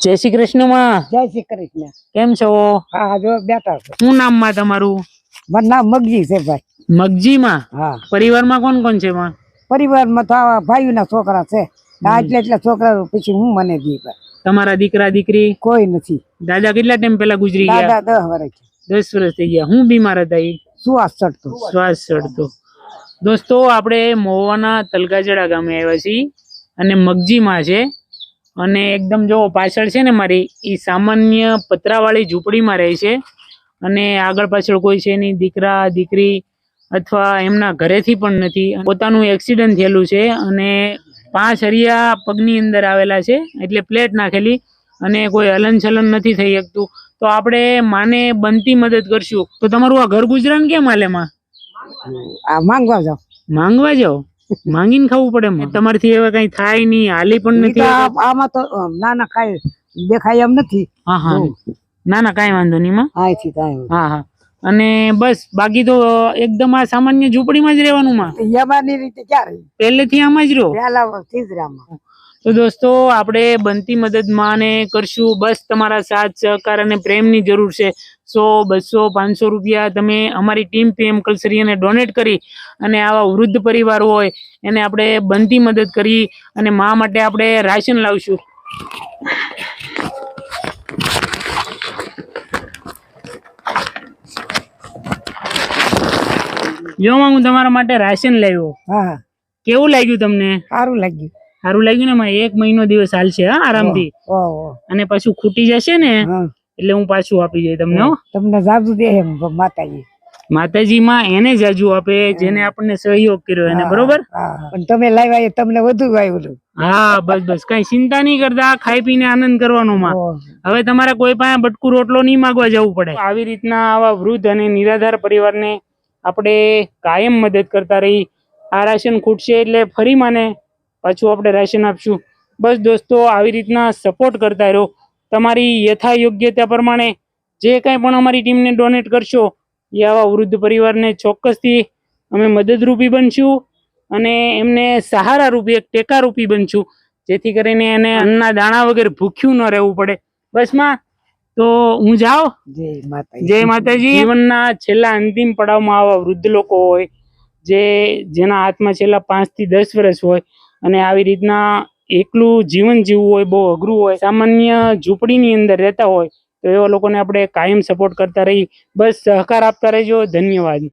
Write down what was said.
જય શ્રી કૃષ્ણ માં. જય શ્રી કૃષ્ણ. કેમ છો? હા જો બેઠા છે. શું નામ માં તમારું? મારું નામ મગજી છે ભાઈ. મગજી માં? હા. પરિવારમાં કોણ કોણ છે માં? પરિવારમાં તો ભાઈઓના છોકરા છે. એટલે છોકરા પછી હું મને દી. તમારા દીકરા દીકરી કોઈ નથી. દાદા કેટલા ટાઈમ પહેલા ગુજરી ગયા? દાદા 10 વર્ષ. 10 વર્ષ થઈ ગયા. હું બીમાર હતા? શ્વાસ ચડતો. શ્વાસ ચડતો. દોસ્તો આપણે મહુવાના તલગાજડા ગામે આવ્યા છીએ અને મગજી માં છે અને એકદમ જો પાછળ છે ને મારી ઈ સામાન્ય પતરાવાળી ઝૂંપડીમાં રહે છે અને આગળ પાછળ કોઈ છે નહીં, દીકરા દીકરી અથવા એમના ઘરેથી પણ નથી. પોતાનું એક્સિડન્ટ થયેલું છે અને 5 હરિયા પગની અંદર આવેલા છે એટલે પ્લેટ નાખેલી અને કોઈ હલનચલન નથી થઈ શકતું. તો આપણે માને બનતી મદદ કરશું. તો તમારું આ ઘર ગુજરાન કેમ હાલે માં? આ માંગવા જાવ. માંગવા જાવ? માંગીને ખાવું પડે? તમારથી હવે કઈ થાય નહીં, હાલી પણ નથી. આમાં તો નાના ખાય દેખાય એમ નથી. હા હા, ના ના કાંઈ વાંધો નહીં માં. હા હા. અને બસ બાકી તો એકદમ આ સામાન્ય ઝૂંપડીમાં જ રહેવાનું માં? યમાની રીતે ક્યારે પહેલેથી આમાં જ રહો? પહેલાથી જ રામાં. તો દોસ્તો આપણે બનતી મદદ માને કરશું. બસ તમારા સાથ સહકાર અને પ્રેમની જરૂર છે. 100, 200, 500 રૂપિયા તમે અમારી ટીમ PM કલ્સરિયાને ડોનેટ કરી અને આવા વૃદ્ધ પરિવાર હોય એને આપણે બનતી મદદ કરી અને મા માટે આપણે રાશન લાવશું. જો હું તમારા માટે રાશન લાવ્યો. હા. કેવું લાગ્યું તમને? સારું લાગ્યું. સારું લાગ્યું ને? માં 1 મહિનો દિવસ હાલશે હા આરામથી. અને પાછું ખૂટી જશે ને એટલે હું પાછું આપી જાય તમને. તમને જાજુ દે માતાજી. માતાજી માં એને જાજુ આપે જેને આપણને સહયોગ કર્યો એને, બરોબર? પણ તમે લાવ્યા તમને વધુ આવ્યું. હા બસ બસ કઈ ચિંતા નહીં કરતા, ખાઈ પીને આનંદ કરવાનો માં. હવે તમારે કોઈ પાસે બટકું રોટલો નહીં માગવા જવું પડે. આવી રીતના આવા વૃદ્ધ અને નિરાધાર પરિવારને આપણે કાયમ મદદ કરતા રહી. આ રાશન ખૂટશે એટલે ફરી માને પાછું આપણે રાશન આપશું. બસ દોસ્તો આવી રીતના સપોર્ટ કરતા રહો. તમારી યથા યોગ્યતા પ્રમાણે જે કાંઈ પણ અમારી ટીમને ડોનેટ કરશો એ આવા વૃદ્ધ પરિવારને ચોક્કસથી અમે મદદરૂપી બનશું અને એમને સહારા રૂપી, એક ટેકા રૂપી બનશું, જેથી કરીને એને અન્નના દાણા વગર ભૂખ્યું ન રહેવું પડે. બસ માં તો હું જાઉં. જય માતાજી. જીવનના છેલ્લા અંતિમ પડાવમાં આવા વૃદ્ધ લોકો હોય જેના હાથમાં છેલ્લા 5 થી 10 વર્ષ હોય અને આવી રીતના એકલું જીવન જીવવું હોય બહુ અઘરું હોય, સામાન્ય ઝૂંપડીની અંદર રહેતા હોય, તો એવા લોકોને આપણે કાયમ સપોર્ટ કરતા રહી. બસ સહકાર આપતા રહેજો. ધન્યવાદ.